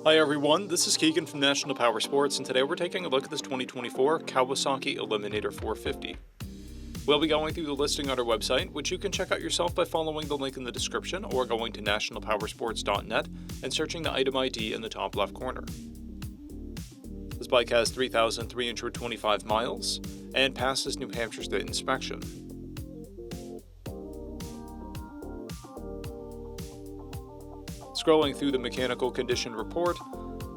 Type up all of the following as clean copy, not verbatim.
Hi everyone, this is Keegan from National Powersports, and today we're taking a look at this 2024 Kawasaki Eliminator 450. We'll be going through the listing on our website, which you can check out yourself by following the link in the description or going to nationalpowersports.net and searching the item ID in the top left corner. This bike has 3,325 miles and passes New Hampshire State inspection. Scrolling through the mechanical condition report,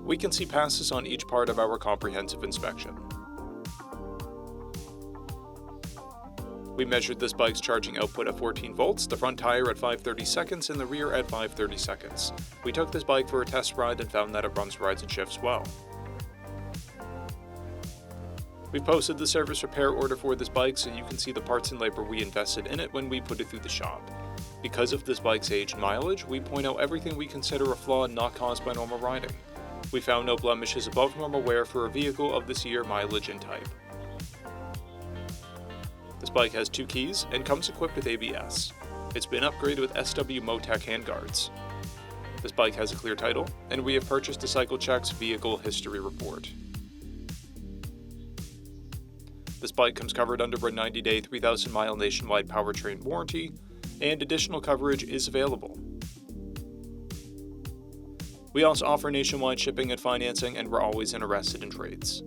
we can see passes on each part of our comprehensive inspection. We measured this bike's charging output at 14 volts, the front tire at 530 seconds, and the rear at 530 seconds. We took this bike for a test ride and found that it runs, rides, and shifts well. We posted the service repair order for this bike so you can see the parts and labor we invested in it when we put it through the shop. Because of this bike's age and mileage, we point out everything we consider a flaw not caused by normal riding. We found no blemishes above normal wear for a vehicle of this year, mileage, and type. This bike has 2 keys and comes equipped with ABS. It's been upgraded with SW Motec handguards. This bike has a clear title, and we have purchased a CycleCheck's vehicle history report. This bike comes covered under a 90-day, 3,000-mile nationwide powertrain warranty, and additional coverage is available. We also offer nationwide shipping and financing, and we're always interested in trades.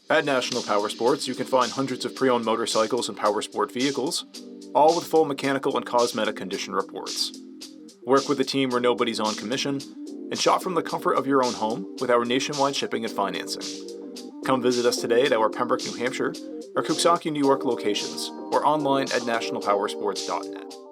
At National Powersports, you can find hundreds of pre-owned motorcycles and powersport vehicles, all with full mechanical and cosmetic condition reports. Work with a team where nobody's on commission, and shop from the comfort of your own home with our nationwide shipping and financing. Come visit us today at our Pembroke, New Hampshire, or KAWASAKI, New York locations, or online at nationalpowersports.net.